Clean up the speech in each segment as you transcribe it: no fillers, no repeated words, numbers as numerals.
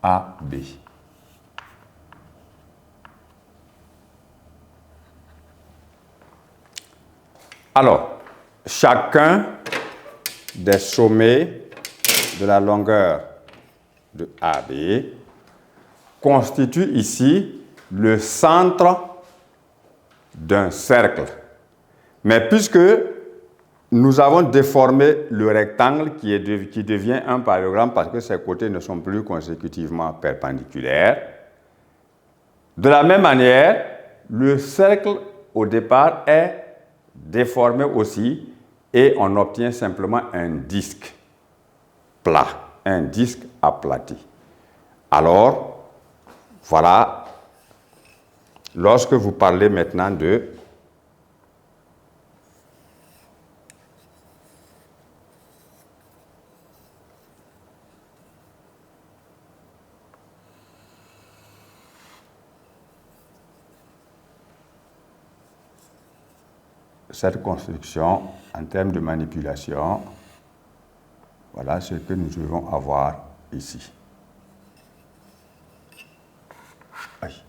AB. Alors, chacun des sommets de la longueur de AB constitue ici le centre d'un cercle. Mais puisque nous avons déformé le rectangle qui devient un parallélogramme parce que ses côtés ne sont plus consécutivement perpendiculaires, de la même manière, le cercle au départ est déformé aussi et on obtient simplement un disque plat, un disque aplati. Alors, voilà, lorsque vous parlez maintenant de cette construction en termes de manipulation, voilà ce que nous devons avoir ici. Aïe.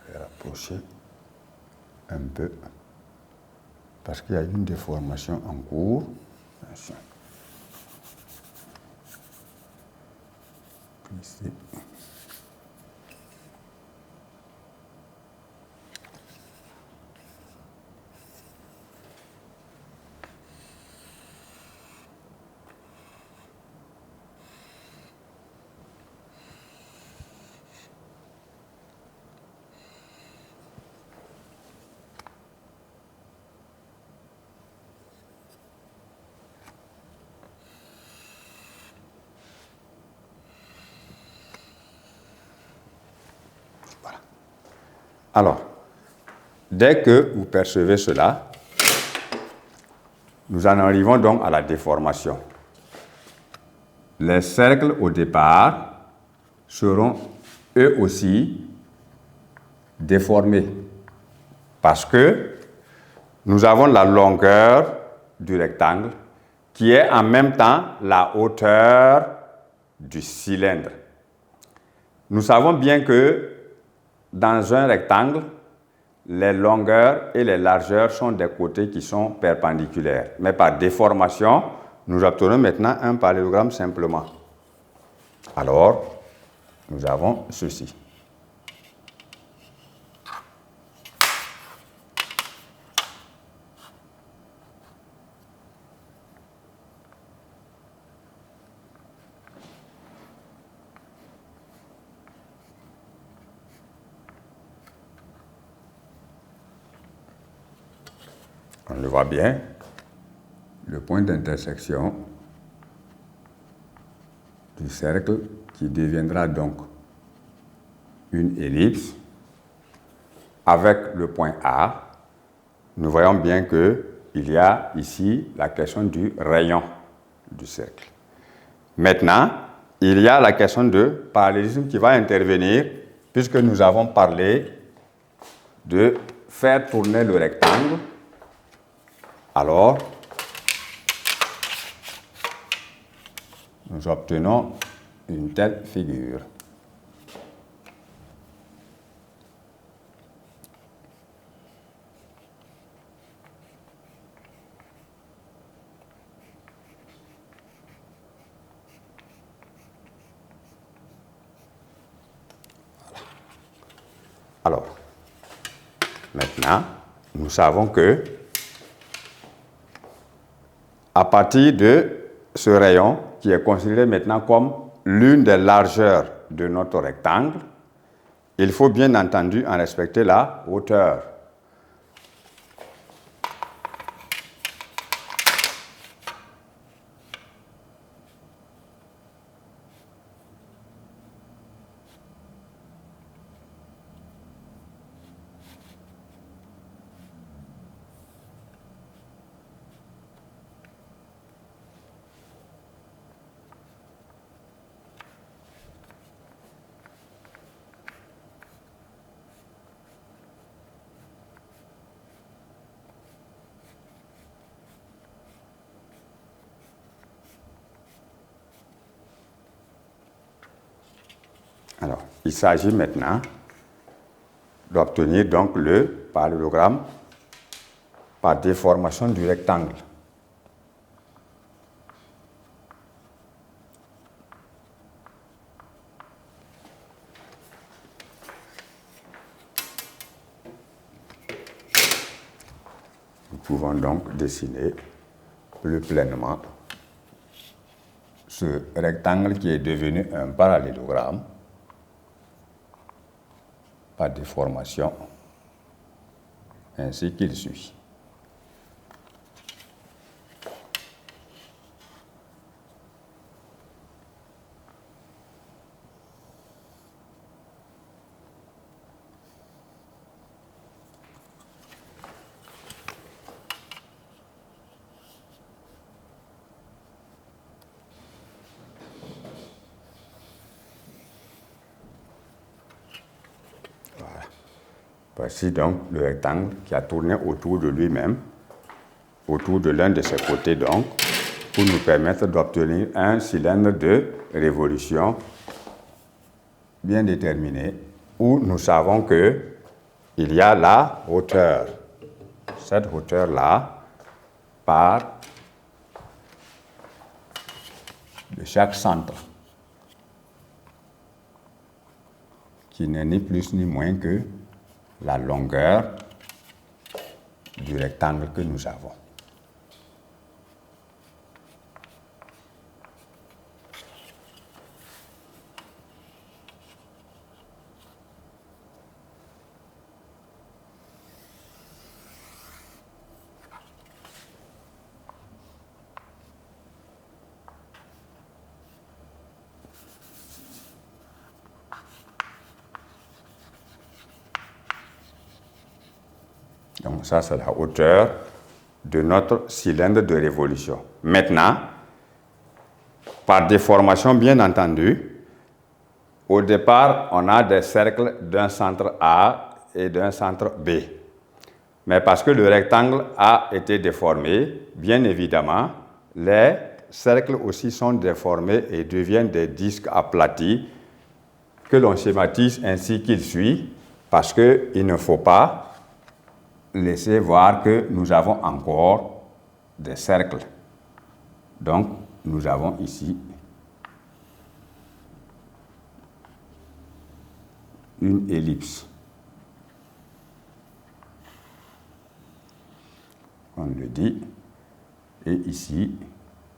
Je vais rapprocher un peu parce qu'il y a une déformation en cours. Ici. Voilà. Alors, dès que vous percevez cela, nous en arrivons donc à la déformation. Les cercles au départ seront eux aussi déformés parce que nous avons la longueur du rectangle qui est en même temps la hauteur du cylindre. Nous savons bien que dans un rectangle, les longueurs et les largeurs sont des côtés qui sont perpendiculaires. Mais par déformation, nous obtenons maintenant un parallélogramme simplement. Alors, nous avons ceci. On le voit bien, le point d'intersection du cercle qui deviendra donc une ellipse avec le point A. Nous voyons bien qu'il y a ici la question du rayon du cercle. Maintenant, il y a la question de parallélisme qui va intervenir puisque nous avons parlé de faire tourner le rectangle. Alors, nous obtenons une telle figure. Alors, maintenant, nous savons que à partir de ce rayon, qui est considéré maintenant comme l'une des largeurs de notre rectangle, il faut bien entendu en respecter la hauteur. Alors, il s'agit maintenant d'obtenir donc le parallélogramme par déformation du rectangle. Nous pouvons donc dessiner plus pleinement ce rectangle qui est devenu un parallélogramme par déformation, ainsi qu'il suit. Voici donc le rectangle qui a tourné autour de lui-même, autour de l'un de ses côtés donc, pour nous permettre d'obtenir un cylindre de révolution bien déterminé, où nous savons qu'il y a la hauteur, cette hauteur-là, par de chaque centre, qui n'est ni plus ni moins que la longueur du rectangle que nous avons. Donc ça, c'est la hauteur de notre cylindre de révolution. Maintenant, par déformation, bien entendu, au départ, on a des cercles d'un centre A et d'un centre B. Mais parce que le rectangle a été déformé, bien évidemment, les cercles aussi sont déformés et deviennent des disques aplatis que l'on schématise ainsi qu'il suit, parce qu'il ne faut pas laisser voir que nous avons encore des cercles. Donc, nous avons ici une ellipse. On le dit. Et ici,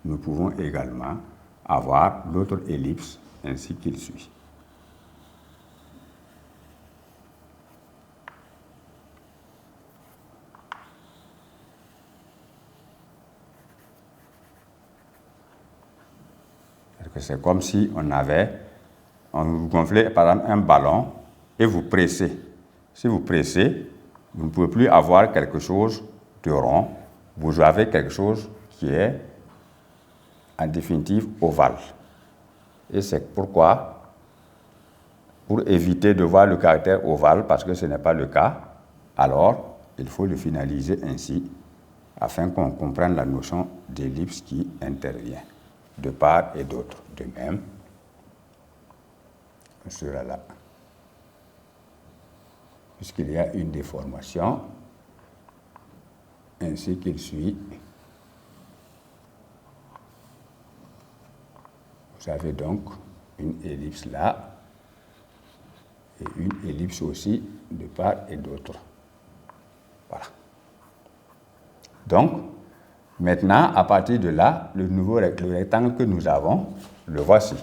nous pouvons également avoir l'autre ellipse ainsi qu'il suit. C'est comme si on gonflait par exemple un ballon et vous pressez. Si vous pressez, vous ne pouvez plus avoir quelque chose de rond, vous avez quelque chose qui est en définitive ovale. Et c'est pourquoi, pour éviter de voir le caractère ovale, parce que ce n'est pas le cas, alors il faut le finaliser ainsi, afin qu'on comprenne la notion d'ellipse qui intervient de part et d'autre. De même, on sera là. Puisqu'il y a une déformation, ainsi qu'il suit, vous avez donc une ellipse là, et une ellipse aussi de part et d'autre. Voilà. Donc, maintenant, à partir de là, le rectangle que nous avons, le voici,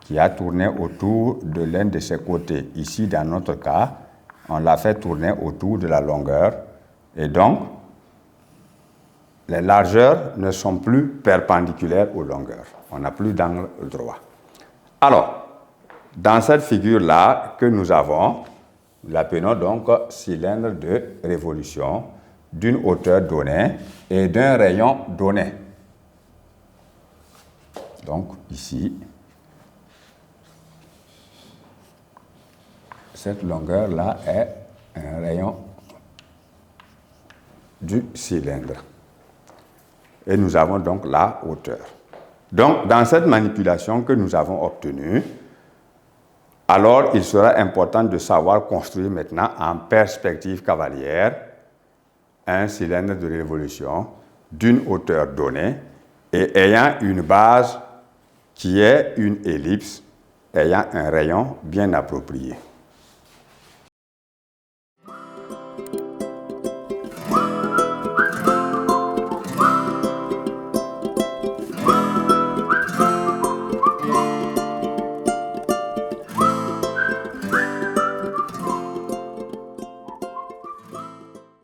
qui a tourné autour de l'un de ses côtés. Ici, dans notre cas, on l'a fait tourner autour de la longueur. Et donc, les largeurs ne sont plus perpendiculaires aux longueurs. On n'a plus d'angle droit. Alors, dans cette figure-là que nous avons, nous l'appelons donc cylindre de révolution d'une hauteur donnée et d'un rayon donné. Donc, ici, cette longueur-là est un rayon du cylindre. Et nous avons donc la hauteur. Donc, dans cette manipulation que nous avons obtenue, alors il sera important de savoir construire maintenant en perspective cavalière un cylindre de révolution d'une hauteur donnée et ayant une base qui est une ellipse ayant un rayon bien approprié.